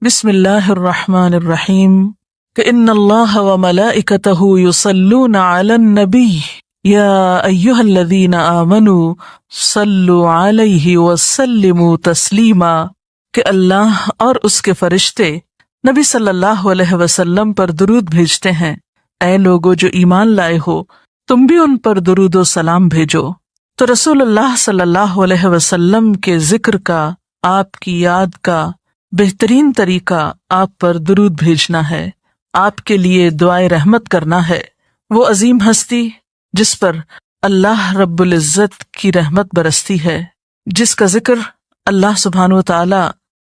بسم اللہ الرحمن الرحیم کہ ان اللہ وملائکتہ یصلون علی النبی یا ایہا الذین آمنوا صلوا علیہ وسلموا تسلیما، کہ اللہ اور اس کے فرشتے نبی صلی اللہ علیہ وسلم پر درود بھیجتے ہیں۔ اے لوگو جو ایمان لائے ہو، تم بھی ان پر درود و سلام بھیجو۔ تو رسول اللہ صلی اللہ علیہ وسلم کے ذکر کا، آپ کی یاد کا بہترین طریقہ آپ پر درود بھیجنا ہے، آپ کے لیے دعائے رحمت کرنا ہے۔ وہ عظیم ہستی جس پر اللہ رب العزت کی رحمت برستی ہے، جس کا ذکر اللہ سبحانہ و تعالی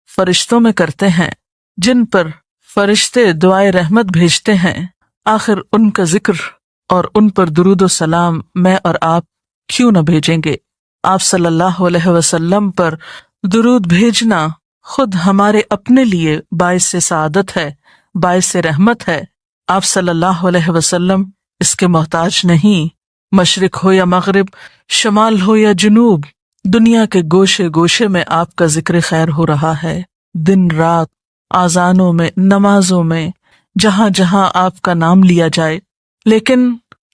فرشتوں میں کرتے ہیں، جن پر فرشتے دعائے رحمت بھیجتے ہیں، آخر ان کا ذکر اور ان پر درود و سلام میں اور آپ کیوں نہ بھیجیں گے؟ آپ صلی اللہ علیہ وسلم پر درود بھیجنا خود ہمارے اپنے لیے باعث سعادت ہے، باعث رحمت ہے۔ آپ صلی اللہ علیہ وسلم اس کے محتاج نہیں۔ مشرق ہو یا مغرب، شمال ہو یا جنوب، دنیا کے گوشے گوشے میں آپ کا ذکر خیر ہو رہا ہے، دن رات، آذانوں میں، نمازوں میں، جہاں جہاں آپ کا نام لیا جائے۔ لیکن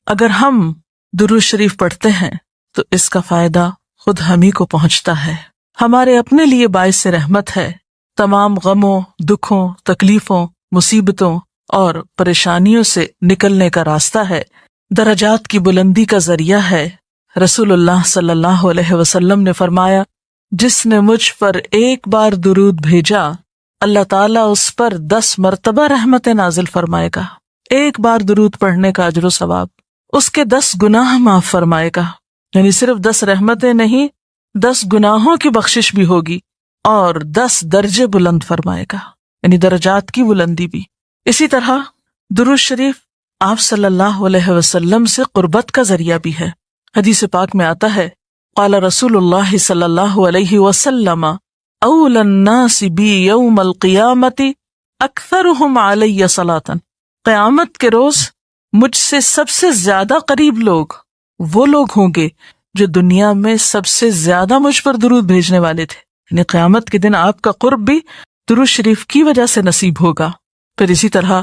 اگر ہم درود شریف پڑھتے ہیں تو اس کا فائدہ خود ہم ہی کو پہنچتا ہے، ہمارے اپنے لیے باعث رحمت ہے۔ تمام غموں، دکھوں، تکلیفوں، مصیبتوں اور پریشانیوں سے نکلنے کا راستہ ہے، درجات کی بلندی کا ذریعہ ہے۔ رسول اللہ صلی اللہ علیہ وسلم نے فرمایا، جس نے مجھ پر ایک بار درود بھیجا، اللہ تعالیٰ اس پر 10 مرتبہ رحمتیں نازل فرمائے گا۔ ایک بار درود پڑھنے کا اجر و ثواب، اس کے 10 گناہ معاف فرمائے گا، یعنی صرف 10 رحمتیں نہیں، 10 گناہوں کی بخشش بھی ہوگی اور 10 درجے بلند فرمائے گا، یعنی درجات کی بلندی بھی۔ اسی طرح درود شریف آپ صلی اللہ علیہ وسلم سے قربت کا ذریعہ بھی ہے۔ حدیث پاک میں آتا ہے، قال رسول اللہ صلی اللہ علیہ وسلم اولی الناس بی یوم القیامت اکثرہم علی صلاۃ، قیامت کے روز مجھ سے سب سے زیادہ قریب لوگ وہ لوگ ہوں گے جو دنیا میں سب سے زیادہ مجھ پر درود بھیجنے والے تھے، یعنی قیامت کے دن آپ کا قرب بھی درود شریف کی وجہ سے نصیب ہوگا۔ پھر اسی طرح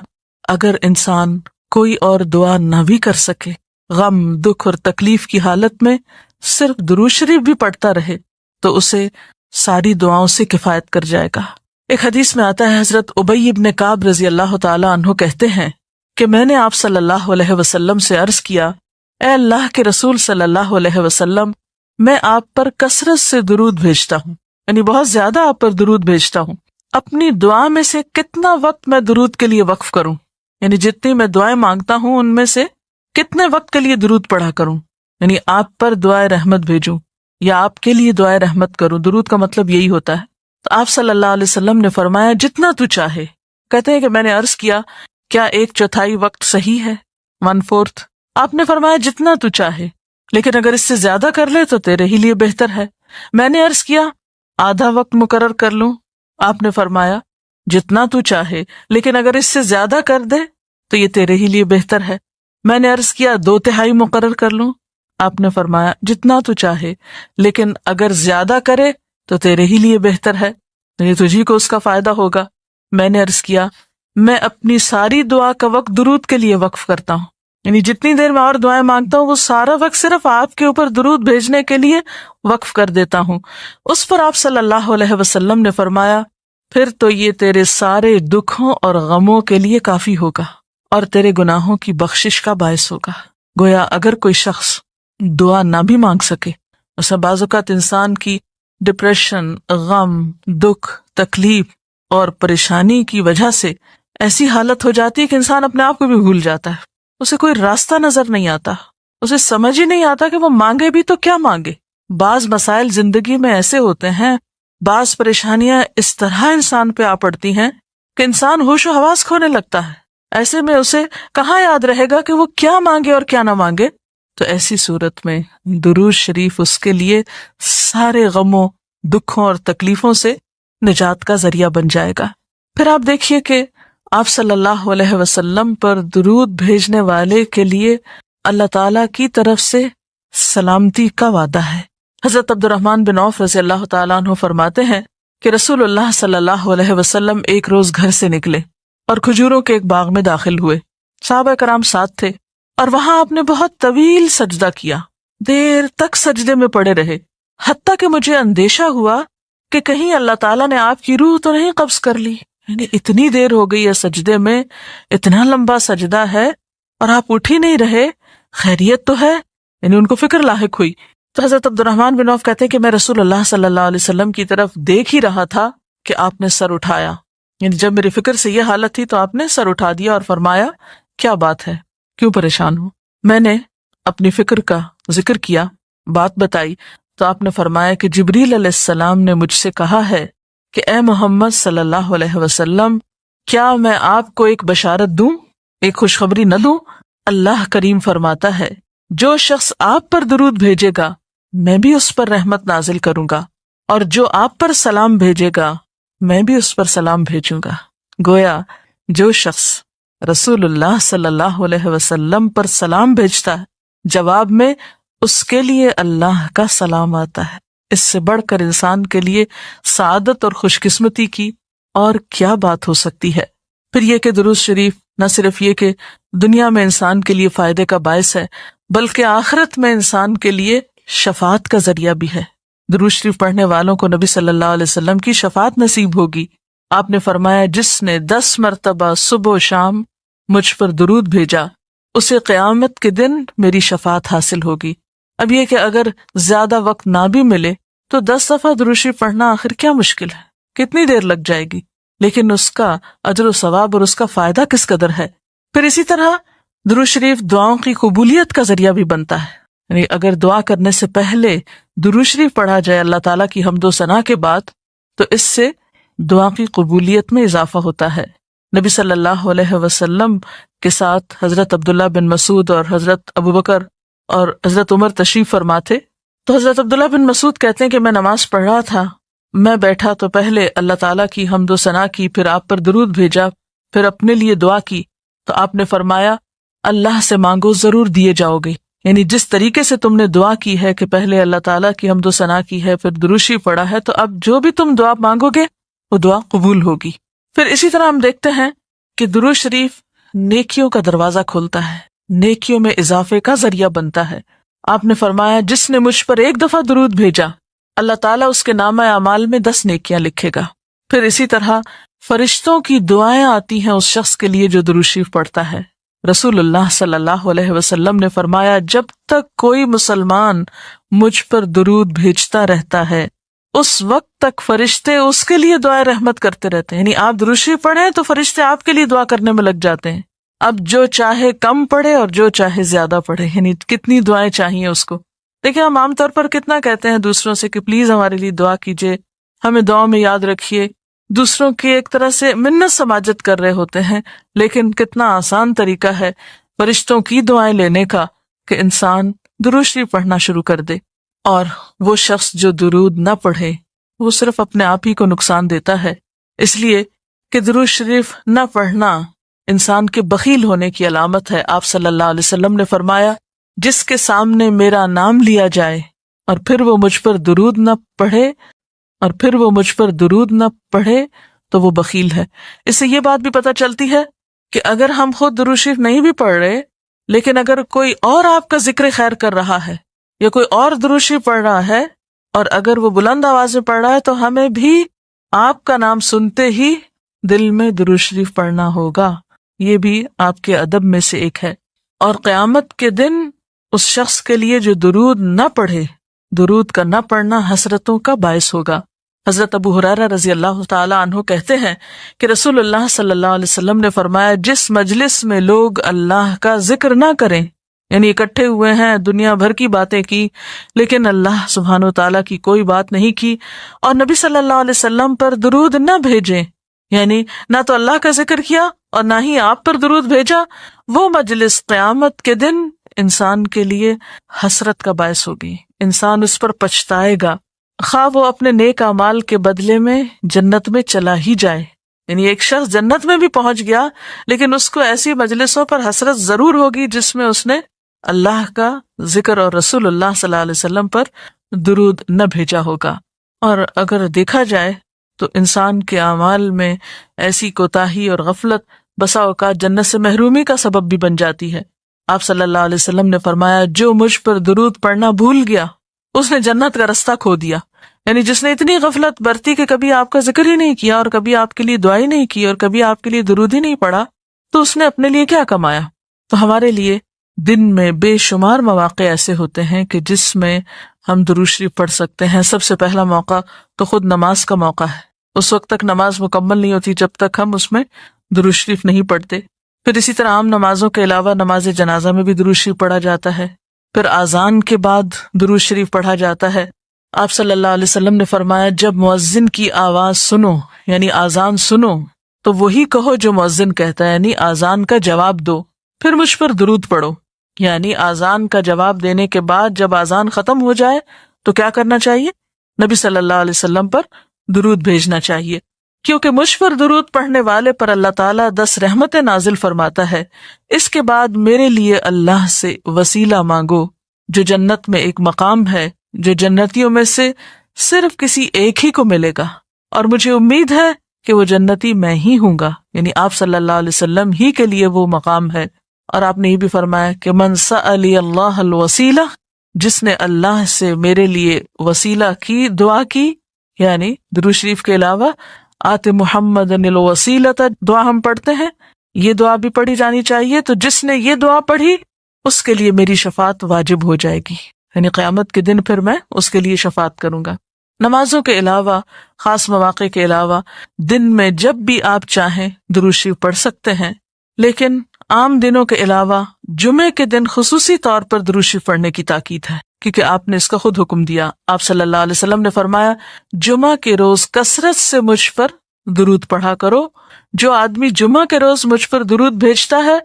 اگر انسان کوئی اور دعا نہ بھی کر سکے، غم، دکھ اور تکلیف کی حالت میں صرف درود شریف بھی پڑھتا رہے تو اسے ساری دعاؤں سے کفایت کر جائے گا۔ ایک حدیث میں آتا ہے، حضرت ابی بن کعب رضی اللہ تعالی عنہ کہتے ہیں کہ میں نے آپ صلی اللہ علیہ وسلم سے عرض کیا، اے اللہ کے رسول صلی اللہ علیہ وسلم، میں آپ پر کثرت سے درود بھیجتا ہوں، یعنی بہت زیادہ آپ پر درود بھیجتا ہوں، اپنی دعا میں سے کتنا وقت میں درود کے لیے وقف کروں، یعنی جتنی میں دعائیں مانگتا ہوں ان میں سے کتنے وقت کے لیے درود پڑھا کروں، یعنی آپ پر دعائے رحمت بھیجوں یا آپ کے لیے دعائے رحمت کروں۔ درود کا مطلب یہی ہوتا ہے۔ تو آپ صلی اللہ علیہ وسلم نے فرمایا، جتنا تو چاہے۔ کہتے ہیں کہ میں نے عرض کیا، کیا 1/4 وقت صحیح ہے؟ 1/4؟ آپ نے فرمایا جتنا تو چاہے، لیکن اگر اس سے زیادہ کر لے تو تیرے ہی لیے بہتر ہے۔ میں نے عرض کیا، آدھا وقت مقرر کر لوں؟ آپ نے فرمایا جتنا تو چاہے، لیکن اگر اس سے زیادہ کر دے تو یہ تیرے ہی لیے بہتر ہے۔ میں نے عرض کیا، 2/3 مقرر کر لوں؟ آپ نے فرمایا جتنا تو چاہے، لیکن اگر زیادہ کرے تو تیرے ہی لیے بہتر ہے، یعنی تجھی کو اس کا فائدہ ہوگا۔ میں نے عرض کیا، میں اپنی ساری دعا کا وقت درود کے لیے وقف کرتا ہوں، یعنی جتنی دیر میں اور دعائیں مانگتا ہوں وہ سارا وقت صرف آپ کے اوپر درود بھیجنے کے لیے وقف کر دیتا ہوں۔ اس پر آپ صلی اللہ علیہ وسلم نے فرمایا، پھر تو یہ تیرے سارے دکھوں اور غموں کے لیے کافی ہوگا اور تیرے گناہوں کی بخشش کا باعث ہوگا۔ گویا اگر کوئی شخص دعا نہ بھی مانگ سکے، اسے بعض اوقات انسان کی ڈپریشن، غم، دکھ، تکلیف اور پریشانی کی وجہ سے ایسی حالت ہو جاتی ہے کہ انسان اپنے آپ کو بھی بھول جاتا ہے، اسے کوئی راستہ نظر نہیں آتا، اسے سمجھ ہی نہیں آتا کہ وہ مانگے بھی تو کیا مانگے۔ بعض مسائل زندگی میں ایسے ہوتے ہیں، بعض پریشانیاں اس طرح انسان پہ آ پڑتی ہیں کہ انسان ہوش و حواس کھونے لگتا ہے۔ ایسے میں اسے کہاں یاد رہے گا کہ وہ کیا مانگے اور کیا نہ مانگے؟ تو ایسی صورت میں درود شریف اس کے لیے سارے غموں، دکھوں اور تکلیفوں سے نجات کا ذریعہ بن جائے گا۔ پھر آپ دیکھیے کہ آپ صلی اللہ علیہ وسلم پر درود بھیجنے والے کے لیے اللہ تعالی کی طرف سے سلامتی کا وعدہ ہے۔ حضرت عبد الرحمن بن عوف رضی اللہ تعالیٰ عنہ فرماتے ہیں کہ رسول اللہ صلی اللہ علیہ وسلم ایک روز گھر سے نکلے اور کھجوروں کے ایک باغ میں داخل ہوئے. صحابہ کرام ساتھ تھے اور وہاں آپ نے بہت طویل سجدہ کیا، دیر تک سجدے میں پڑے رہے، حتیٰ کہ مجھے اندیشہ ہوا کہ کہیں اللہ تعالیٰ نے آپ کی روح تو نہیں قبض کر لی. یعنی اتنی دیر ہو گئی ہے سجدے میں، اتنا لمبا سجدہ ہے اور آپ اٹھ ہی نہیں رہے، خیریت تو ہے؟ یعنی ان کو فکر لاحق ہوئی. تو حضرت عبد الرحمن بن عوف کہتے ہیں کہ میں رسول اللہ صلی اللہ علیہ وسلم کی طرف دیکھ ہی رہا تھا کہ آپ نے سر اٹھایا. یعنی جب میری فکر سے یہ حالت تھی تو آپ نے سر اٹھا دیا اور فرمایا کیا بات ہے، کیوں پریشان ہو؟ میں نے اپنی فکر کا ذکر کیا، بات بتائی تو آپ نے فرمایا کہ جبریل علیہ السلام نے مجھ سے کہا ہے کہ اے محمد صلی اللہ علیہ وسلم، کیا میں آپ کو ایک بشارت دوں، ایک خوشخبری نہ دوں؟ اللہ کریم فرماتا ہے جو شخص آپ پر درود بھیجے گا میں بھی اس پر رحمت نازل کروں گا، اور جو آپ پر سلام بھیجے گا میں بھی اس پر سلام بھیجوں گا. گویا جو شخص رسول اللہ صلی اللہ علیہ وسلم پر سلام بھیجتا ہے، جواب میں اس کے لیے اللہ کا سلام آتا ہے. اس سے بڑھ کر انسان کے لیے سعادت اور خوش قسمتی کی اور کیا بات ہو سکتی ہے. پھر یہ کہ درود شریف نہ صرف یہ کہ دنیا میں انسان کے لیے فائدے کا باعث ہے، بلکہ آخرت میں انسان کے لیے شفاعت کا ذریعہ بھی ہے. درود شریف پڑھنے والوں کو نبی صلی اللہ علیہ وسلم کی شفاعت نصیب ہوگی. آپ نے فرمایا جس نے 10 مرتبہ صبح و شام مجھ پر درود بھیجا اسے قیامت کے دن میری شفاعت حاصل ہوگی. اب یہ کہ اگر زیادہ وقت نہ بھی ملے تو 10 دفعہ درود شریف پڑھنا آخر کیا مشکل ہے، کتنی دیر لگ جائے گی، لیکن اس کا اجر و ثواب اور اس کا فائدہ کس قدر ہے. پھر اسی طرح درود شریف دعاؤں کی قبولیت کا ذریعہ بھی بنتا ہے. یعنی اگر دعا کرنے سے پہلے درود شریف پڑھا جائے اللہ تعالیٰ کی حمد و ثنا کے بعد تو اس سے دعا کی قبولیت میں اضافہ ہوتا ہے. نبی صلی اللہ علیہ وسلم کے ساتھ حضرت عبداللہ بن مسعود اور حضرت ابوبکر اور حضرت عمر تشریف فرما تھے. تو حضرت عبداللہ بن مسعود کہتے ہیں کہ میں نماز پڑھ رہا تھا، میں بیٹھا تو پہلے اللہ تعالیٰ کی حمد و ثنا کی، پھر آپ پر درود بھیجا، پھر اپنے لیے دعا کی. تو آپ نے فرمایا اللہ سے مانگو ضرور دیے جاؤ گے. یعنی جس طریقے سے تم نے دعا کی ہے کہ پہلے اللہ تعالیٰ کی حمد و ثنا کی ہے پھر درود شریف پڑھا ہے، تو اب جو بھی تم دعا مانگو گے وہ دعا قبول ہوگی. پھر اسی طرح ہم دیکھتے ہیں کہ درود شریف نیکیوں کا دروازہ کھولتا ہے، نیکیوں میں اضافے کا ذریعہ بنتا ہے. آپ نے فرمایا جس نے مجھ پر ایک دفعہ درود بھیجا اللہ تعالیٰ اس کے نامہ اعمال میں 10 نیکیاں لکھے گا. پھر اسی طرح فرشتوں کی دعائیں آتی ہیں اس شخص کے لیے جو درود شریف پڑھتا ہے. رسول اللہ صلی اللہ علیہ وسلم نے فرمایا جب تک کوئی مسلمان مجھ پر درود بھیجتا رہتا ہے اس وقت تک فرشتے اس کے لیے دعائیں رحمت کرتے رہتے ہیں. یعنی آپ درود شریف پڑھیں تو فرشتے آپ کے لیے دعا کرنے میں لگ جاتے ہیں. اب جو چاہے کم پڑھے اور جو چاہے زیادہ پڑھے، یعنی کتنی دعائیں چاہیے اس کو. دیکھیں ہم عام طور پر کتنا کہتے ہیں دوسروں سے کہ پلیز ہمارے لیے دعا کیجیے، ہمیں دعاؤں میں یاد رکھیے، دوسروں کی ایک طرح سے منت سماجت کر رہے ہوتے ہیں. لیکن کتنا آسان طریقہ ہے فرشتوں کی دعائیں لینے کا کہ انسان درود شریف پڑھنا شروع کر دے. اور وہ شخص جو درود نہ پڑھے وہ صرف اپنے آپ ہی کو نقصان دیتا ہے، اس لیے کہ درود شریف نہ پڑھنا انسان کے بخیل ہونے کی علامت ہے. آپ صلی اللہ علیہ وسلم نے فرمایا جس کے سامنے میرا نام لیا جائے اور پھر وہ مجھ پر درود نہ پڑھے تو وہ بخیل ہے. اس سے یہ بات بھی پتہ چلتی ہے کہ اگر ہم خود درود شریف نہیں بھی پڑھ رہے لیکن اگر کوئی اور آپ کا ذکر خیر کر رہا ہے یا کوئی اور درود شریف پڑھ رہا ہے اور اگر وہ بلند آواز میں پڑھ رہا ہے تو ہمیں بھی آپ کا نام سنتے ہی دل میں درود شریف پڑھنا ہوگا. یہ بھی آپ کے ادب میں سے ایک ہے. اور قیامت کے دن اس شخص کے لیے جو درود نہ پڑھے، درود کا نہ پڑھنا حسرتوں کا باعث ہوگا. حضرت ابو ہریرہ رضی اللہ تعالی عنہ کہتے ہیں کہ رسول اللہ صلی اللہ علیہ وسلم نے فرمایا جس مجلس میں لوگ اللہ کا ذکر نہ کریں، یعنی اکٹھے ہوئے ہیں دنیا بھر کی باتیں کی لیکن اللہ سبحانہ و تعالیٰ کی کوئی بات نہیں کی، اور نبی صلی اللہ علیہ وسلم پر درود نہ بھیجیں، یعنی نہ تو اللہ کا ذکر کیا اور نہ ہی آپ پر درود بھیجا، وہ مجلس قیامت کے دن انسان کے لیے حسرت کا باعث ہوگی. انسان اس پر پچھتائے گا، خواہ وہ اپنے نیک اعمال کے بدلے میں جنت میں چلا ہی جائے. یعنی ایک شخص جنت میں بھی پہنچ گیا لیکن اس کو ایسی مجلسوں پر حسرت ضرور ہوگی جس میں اس نے اللہ کا ذکر اور رسول اللہ صلی اللہ علیہ وسلم پر درود نہ بھیجا ہوگا. اور اگر دیکھا جائے تو انسان کے اعمال میں ایسی کوتاہی اور غفلت بسا اوقات جنت سے محرومی کا سبب بھی بن جاتی ہے۔ آپ صلی اللہ علیہ وسلم نے فرمایا جو مجھ پر درود پڑھنا بھول گیا اس نے جنت کا رستہ کھو دیا، یعنی جس نے اتنی غفلت برتی کہ کبھی آپ کا ذکر ہی نہیں کیا اور کبھی آپ کے لیے دعا ہی نہیں کی اور کبھی آپ کے لیے درود ہی نہیں پڑھا، تو اس نے اپنے لیے کیا کمایا؟ تو ہمارے لیے دن میں بے شمار مواقع ایسے ہوتے ہیں کہ جس میں ہم درود شریف پڑھ سکتے ہیں۔ سب سے پہلا موقع تو خود نماز کا موقع ہے، اس وقت تک نماز مکمل نہیں ہوتی جب تک ہم اس میں درود شریف نہیں پڑھتے۔ پھر اسی طرح عام نمازوں کے علاوہ نماز جنازہ میں بھی درود شریف پڑھا جاتا ہے۔ پھر اذان کے بعد درود شریف پڑھا جاتا ہے۔ آپ صلی اللہ علیہ وسلم نے فرمایا جب مؤذن کی آواز سنو یعنی اذان سنو تو وہی کہو جو مؤذن کہتا ہے، یعنی اذان کا جواب دو، پھر مجھ پر درود پڑھو۔ یعنی اذان کا جواب دینے کے بعد جب اذان ختم ہو جائے تو کیا کرنا چاہیے؟ نبی صلی اللہ علیہ وسلم پر درود بھیجنا چاہیے، کیونکہ مجھ پر درود پڑھنے والے پر اللہ تعالیٰ 10 رحمتیں نازل فرماتا ہے۔ اس کے بعد میرے لیے اللہ سے وسیلہ مانگو، جو جنت میں ایک مقام ہے جو جنتیوں میں سے صرف کسی ایک ہی کو ملے گا، اور مجھے امید ہے کہ وہ جنتی میں ہی ہوں گا، یعنی آپ صلی اللہ علیہ وسلم ہی کے لیے وہ مقام ہے۔ اور آپ نے یہ بھی فرمایا کہ من سألی اللہ الوسیلہ، جس نے اللہ سے میرے لیے وسیلہ کی دعا کی، یعنی درود شریف کے علاوہ آت محمد الوسیلۃ دعا ہم پڑھتے ہیں، یہ دعا بھی پڑھی جانی چاہیے۔ تو جس نے یہ دعا پڑھی اس کے لیے میری شفاعت واجب ہو جائے گی، یعنی قیامت کے دن پھر میں اس کے لیے شفاعت کروں گا۔ نمازوں کے علاوہ، خاص مواقع کے علاوہ دن میں جب بھی آپ چاہیں درود شریف پڑھ سکتے ہیں، لیکن عام دنوں کے علاوہ جمعے کے دن خصوصی طور پر درود شریف پڑھنے کی تاکید ہے، کیونکہ آپ نے اس کا خود حکم دیا۔ آپ صلی اللہ علیہ وسلم نے فرمایا جمعہ کے روز کثرت سے مجھ پر درود پڑھا کرو، جو آدمی جمعہ کے روز مجھ پر درود بھیجتا ہے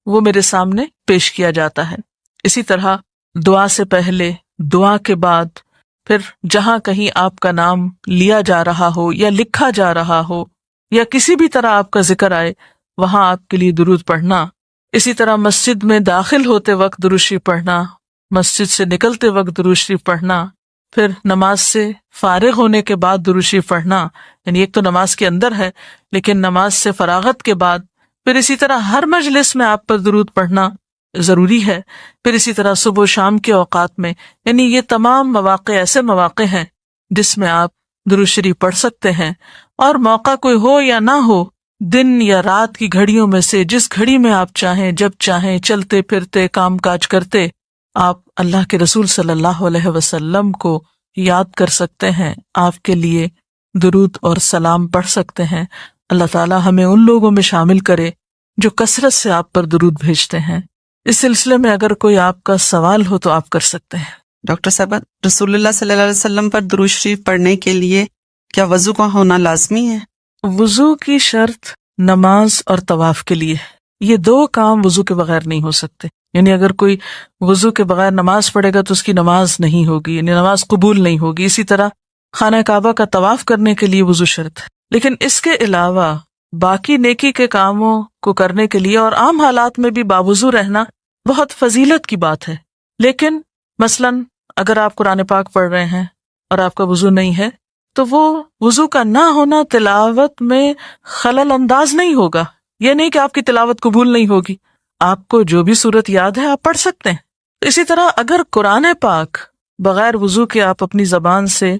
وہ میرے سامنے پیش کیا جاتا ہے۔ اسی طرح دعا سے پہلے، دعا کے بعد، پھر جہاں کہیں آپ کا نام لیا جا رہا ہو یا لکھا جا رہا ہو یا کسی بھی طرح آپ کا ذکر آئے وہاں آپ کے لیے درود پڑھنا۔ اسی طرح مسجد میں داخل ہوتے وقت درود شریف پڑھنا، مسجد سے نکلتے وقت درود شریف پڑھنا، پھر نماز سے فارغ ہونے کے بعد درود شریف پڑھنا، یعنی ایک تو نماز کے اندر ہے لیکن نماز سے فراغت کے بعد، پھر اسی طرح ہر مجلس میں آپ پر درود پڑھنا ضروری ہے، پھر اسی طرح صبح و شام کے اوقات میں، یعنی یہ تمام مواقع ایسے مواقع ہیں جس میں آپ درود شریف پڑھ سکتے ہیں۔ اور موقع کوئی ہو یا نہ ہو، دن یا رات کی گھڑیوں میں سے جس گھڑی میں آپ چاہیں، جب چاہیں، چلتے پھرتے کام کاج کرتے، آپ اللہ کے رسول صلی اللہ علیہ وسلم کو یاد کر سکتے ہیں، آپ کے لیے درود اور سلام پڑھ سکتے ہیں۔ اللہ تعالیٰ ہمیں ان لوگوں میں شامل کرے جو کثرت سے آپ پر درود بھیجتے ہیں۔ اس سلسلے میں اگر کوئی آپ کا سوال ہو تو آپ کر سکتے ہیں۔ ڈاکٹر صاحب، رسول اللہ صلی اللہ علیہ وسلم پر درود شریف پڑھنے کے لیے کیا وضو کا ہونا لازمی ہے؟ وضو کی شرط نماز اور طواف کے لیے، یہ 2 کام وضو کے بغیر نہیں ہو سکتے، یعنی اگر کوئی وضو کے بغیر نماز پڑھے گا تو اس کی نماز نہیں ہوگی، یعنی نماز قبول نہیں ہوگی۔ اسی طرح خانہ کعبہ کا طواف کرنے کے لیے وضو شرط ہے، لیکن اس کے علاوہ باقی نیکی کے کاموں کو کرنے کے لیے اور عام حالات میں بھی باوضو رہنا بہت فضیلت کی بات ہے۔ لیکن مثلاً اگر آپ قرآن پاک پڑھ رہے ہیں اور آپ کا وضو نہیں ہے تو وہ وضو کا نہ ہونا تلاوت میں خلل انداز نہیں ہوگا، یہ نہیں کہ آپ کی تلاوت قبول نہیں ہوگی، آپ کو جو بھی صورت یاد ہے آپ پڑھ سکتے ہیں۔ اسی طرح اگر قرآن پاک بغیر وضو کے آپ اپنی زبان سے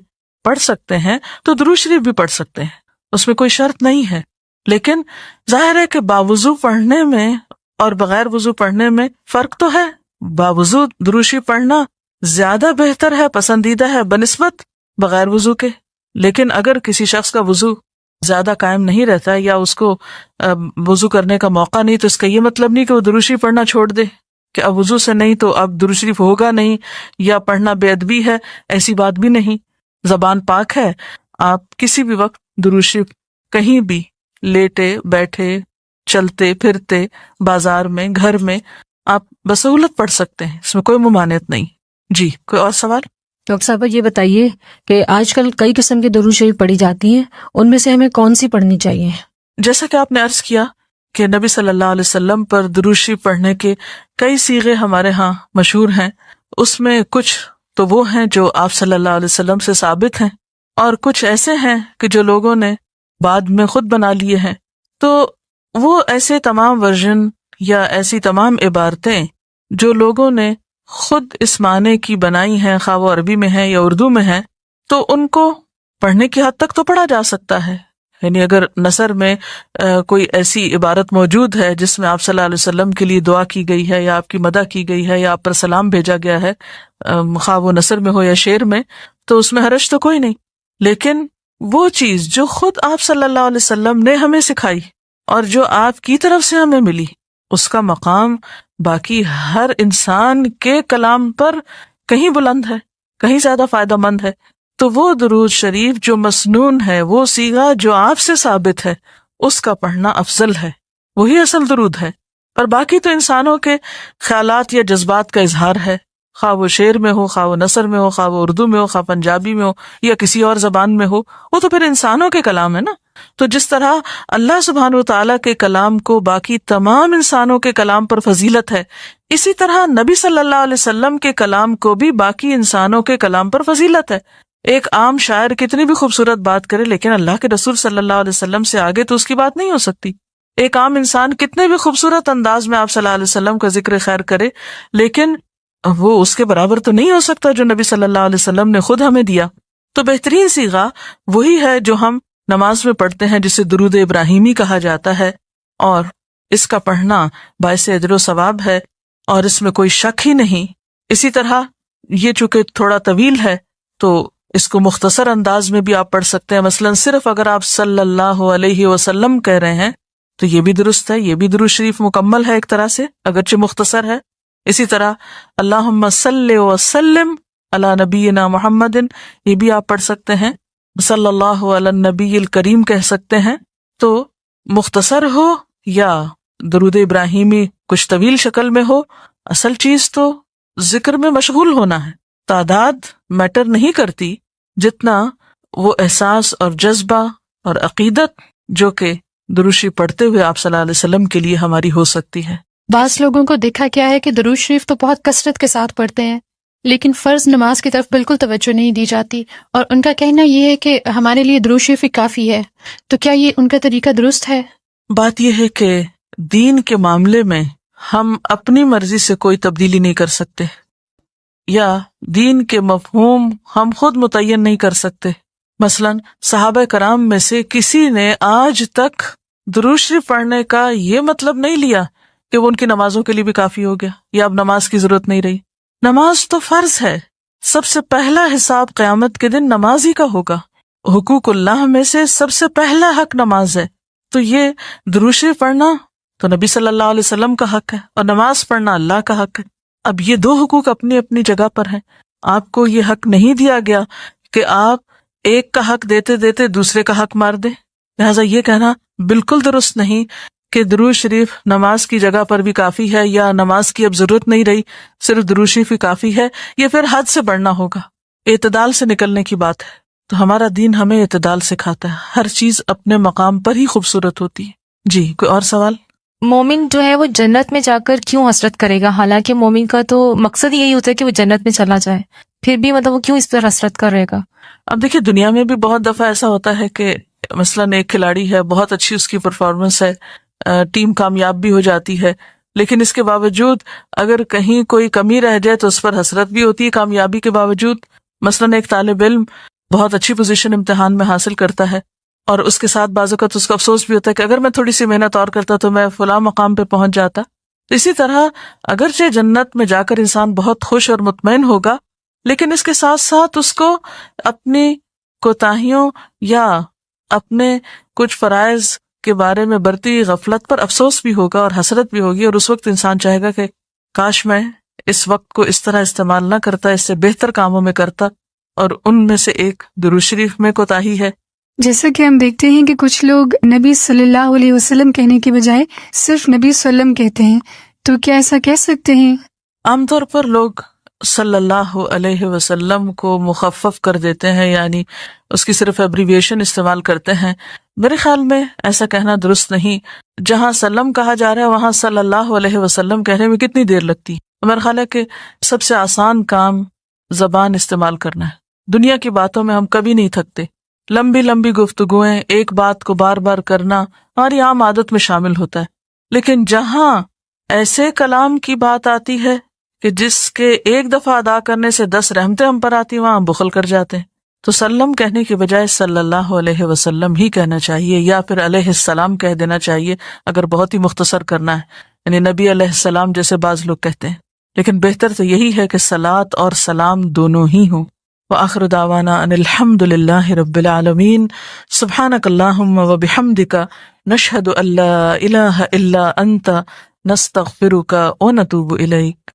پڑھ سکتے ہیں تو درود شریف بھی پڑھ سکتے ہیں، اس میں کوئی شرط نہیں ہے۔ لیکن ظاہر ہے کہ باوضو پڑھنے میں اور بغیر وضو پڑھنے میں فرق تو ہے۔ باوضو درود شریف پڑھنا زیادہ بہتر ہے، پسندیدہ ہے بنسبت بغیر وضو کے۔ لیکن اگر کسی شخص کا وضو زیادہ قائم نہیں رہتا یا اس کو وضو کرنے کا موقع نہیں، تو اس کا یہ مطلب نہیں کہ وہ درود شریف پڑھنا چھوڑ دے کہ اب وضو سے نہیں تو اب درود شریف ہوگا نہیں یا پڑھنا بے ادبی ہے، ایسی بات بھی نہیں۔ زبان پاک ہے، آپ کسی بھی وقت درود شریف کہیں بھی لیٹے بیٹھے چلتے پھرتے بازار میں گھر میں آپ بسہولت پڑھ سکتے ہیں، اس میں کوئی ممانعت نہیں۔ جی کوئی اور سوال؟ ڈاکٹر صاحب یہ بتائیے کہ آج کل کئی قسم کی درود شریف پڑھی جاتی ہیں، ان میں سے ہمیں کون سی پڑھنی چاہیے؟ جیسا کہ آپ نے عرض کیا کہ نبی صلی اللہ علیہ وسلم پر درود شریف پڑھنے کے کئی صیغے ہمارے ہاں مشہور ہیں، اس میں کچھ تو وہ ہیں جو آپ صلی اللہ علیہ وسلم سے ثابت ہیں، اور کچھ ایسے ہیں کہ جو لوگوں نے بعد میں خود بنا لیے ہیں. تو وہ ایسے تمام ورژن یا ایسی تمام عبارتیں جو لوگوں نے خود اس معنی کی بنائی ہیں، خواہ وہ عربی میں ہے یا اردو میں ہے، تو ان کو پڑھنے کی حد تک تو پڑھا جا سکتا ہے. یعنی اگر نثر میں کوئی ایسی عبارت موجود ہے جس میں آپ صلی اللہ علیہ وسلم کے لیے دعا کی گئی ہے یا آپ کی مدح کی گئی ہے یا آپ پر سلام بھیجا گیا ہے، خواہ وہ نثر میں ہو یا شعر میں، تو اس میں حرج تو کوئی نہیں. لیکن وہ چیز جو خود آپ صلی اللہ علیہ وسلم نے ہمیں سکھائی اور جو آپ کی طرف سے ہمیں ملی، اس کا مقام باقی ہر انسان کے کلام پر کہیں بلند ہے، کہیں زیادہ فائدہ مند ہے. تو وہ درود شریف جو مسنون ہے، وہ صیغہ جو آپ سے ثابت ہے، اس کا پڑھنا افضل ہے، وہی اصل درود ہے. اور باقی تو انسانوں کے خیالات یا جذبات کا اظہار ہے، خواہ وہ شعر میں ہو، خواہ وہ نثر میں ہو، خواہ وہ اردو میں ہو، خواہ پنجابی میں ہو یا کسی اور زبان میں ہو، وہ تو پھر انسانوں کے کلام ہے نا. تو جس طرح اللہ سبحانہ وتعالیٰ کے کلام کو باقی تمام انسانوں کے کلام پر فضیلت ہے، اسی طرح نبی صلی اللہ علیہ وسلم کے کلام کو بھی باقی انسانوں کے کلام پر فضیلت ہے. ایک عام شاعر کتنی بھی خوبصورت بات کرے لیکن اللہ کے رسول صلی اللہ علیہ وسلم سے آگے تو اس کی بات نہیں ہو سکتی. ایک عام انسان کتنے بھی خوبصورت انداز میں آپ صلی اللہ علیہ وسلم کا ذکر خیر کرے لیکن وہ اس کے برابر تو نہیں ہو سکتا جو نبی صلی اللہ علیہ وسلم نے خود ہمیں دیا. تو بہترین صیغہ وہی ہے جو ہم نماز میں پڑھتے ہیں، جسے درود ابراہیمی کہا جاتا ہے، اور اس کا پڑھنا باعث اجر و ثواب ہے اور اس میں کوئی شک ہی نہیں. اسی طرح یہ چونکہ تھوڑا طویل ہے تو اس کو مختصر انداز میں بھی آپ پڑھ سکتے ہیں. مثلا صرف اگر آپ صلی اللہ علیہ وسلم کہہ رہے ہیں تو یہ بھی درست ہے، یہ بھی درود شریف مکمل ہے ایک طرح سے اگرچہ مختصر ہے. اسی طرح اللہم صلی وسلم علی نبینا محمد، یہ بھی آپ پڑھ سکتے ہیں. صلی اللہ علی النبی الکریم کہہ سکتے ہیں. تو مختصر ہو یا درود ابراہیمی کچھ طویل شکل میں ہو، اصل چیز تو ذکر میں مشغول ہونا ہے. تعداد میٹر نہیں کرتی جتنا وہ احساس اور جذبہ اور عقیدت جو کہ درود شریف پڑھتے ہوئے آپ صلی اللہ علیہ وسلم کے لیے ہماری ہو سکتی ہے. بعض لوگوں کو دیکھا کیا ہے کہ درود شریف تو بہت کثرت کے ساتھ پڑھتے ہیں لیکن فرض نماز کی طرف بالکل توجہ نہیں دی جاتی، اور ان کا کہنا یہ ہے کہ ہمارے لیے درود شریف ہی کافی ہے. تو کیا یہ ان کا طریقہ درست ہے؟ بات یہ ہے کہ دین کے معاملے میں ہم اپنی مرضی سے کوئی تبدیلی نہیں کر سکتے یا دین کے مفہوم ہم خود متعین نہیں کر سکتے. مثلا صحابہ کرام میں سے کسی نے آج تک درود شریف پڑھنے کا یہ مطلب نہیں لیا کہ وہ ان کی نمازوں کے لیے بھی کافی ہو گیا یا اب نماز کی ضرورت نہیں رہی. نماز تو فرض ہے، سب سے پہلا حساب قیامت کے دن نماز ہی کا ہوگا. حقوق اللہ میں سے سب سے پہلا حق نماز ہے. تو یہ درود شریف پڑھنا تو نبی صلی اللہ علیہ وسلم کا حق ہے اور نماز پڑھنا اللہ کا حق ہے. اب یہ دو حقوق اپنی اپنی جگہ پر ہیں. آپ کو یہ حق نہیں دیا گیا کہ آپ ایک کا حق دیتے دیتے دوسرے کا حق مار دیں. لہٰذا یہ کہنا بالکل درست نہیں کہ درود شریف نماز کی جگہ پر بھی کافی ہے یا نماز کی اب ضرورت نہیں رہی، صرف درود شریف ہی کافی ہے. یہ پھر حد سے بڑھنا ہوگا، اعتدال سے نکلنے کی بات ہے. تو ہمارا دین ہمیں اعتدال سکھاتا ہے، ہر چیز اپنے مقام پر ہی خوبصورت ہوتی ہے. جی کوئی اور سوال؟ مومن جو ہے وہ جنت میں جا کر کیوں حسرت کرے گا؟ حالانکہ مومن کا تو مقصد یہی ہوتا ہے کہ وہ جنت میں چلا جائے، پھر بھی مطلب وہ کیوں اس پر حسرت کر رہے گا؟ اب دیکھیے دنیا میں بھی بہت دفعہ ایسا ہوتا ہے کہ مثلاً ایک کھلاڑی ہے، بہت اچھی اس کی پرفارمنس ہے، ٹیم کامیاب بھی ہو جاتی ہے، لیکن اس کے باوجود اگر کہیں کوئی کمی رہ جائے تو اس پر حسرت بھی ہوتی ہے کامیابی کے باوجود. مثلاً ایک طالب علم بہت اچھی پوزیشن امتحان میں حاصل کرتا ہے اور اس کے ساتھ بعض اوقات اس کو افسوس بھی ہوتا ہے کہ اگر میں تھوڑی سی محنت اور کرتا تو میں فلاں مقام پہ پہنچ جاتا. تو اسی طرح اگرچہ جنت میں جا کر انسان بہت خوش اور مطمئن ہوگا، لیکن اس کے ساتھ ساتھ اس کو اپنی کوتاہیوں یا اپنے کچھ فرائض کے بارے میں برتی غفلت پر افسوس بھی ہوگا اور حسرت بھی ہوگی، اور اس وقت انسان چاہے گا کہ کاش میں اس وقت کو اس طرح استعمال نہ کرتا، اس سے بہتر کاموں میں کرتا. اور ان میں سے ایک درود شریف میں کوتاہی ہے. جیسا کہ ہم دیکھتے ہیں کہ کچھ لوگ نبی صلی اللہ علیہ وسلم کہنے کے بجائے صرف نبی صلی اللہ علیہ وسلم کہتے ہیں، تو کیا ایسا کہہ سکتے ہیں؟ عام طور پر لوگ صلی اللہ علیہ وسلم کو مخفف کر دیتے ہیں، یعنی اس کی صرف ایبریویشن استعمال کرتے ہیں. میرے خیال میں ایسا کہنا درست نہیں. جہاں سلم کہا جا رہا ہے وہاں صلی اللہ علیہ وسلم کہنے میں کتنی دیر لگتی ہے؟ میرا خیال ہے کہ سب سے آسان کام زبان استعمال کرنا ہے. دنیا کی باتوں میں ہم کبھی نہیں تھکتے. لمبی لمبی گفتگویں، ایک بات کو بار بار کرنا ہماری عام عادت میں شامل ہوتا ہے. لیکن جہاں ایسے کلام کی بات آتی ہے کہ جس کے ایک دفعہ ادا کرنے سے 10 رحمتیں ہم پر آتی، وہاں ہم بخل کر جاتے ہیں. تو سلم کہنے کی بجائے صلی اللہ علیہ وسلم ہی کہنا چاہیے، یا پھر علیہ السلام کہہ دینا چاہیے اگر بہت ہی مختصر کرنا ہے، یعنی نبی علیہ السلام جیسے بعض لوگ کہتے ہیں. لیکن بہتر تو یہی ہے کہ صلاۃ اور سلام دونوں ہی ہوں. وآخر دعوانا ان الحمد للہ رب العالمین. سبحانک اللہم وبحمدک نشہد ان لا الہ الا انت نستغفرک ونتوب الیک.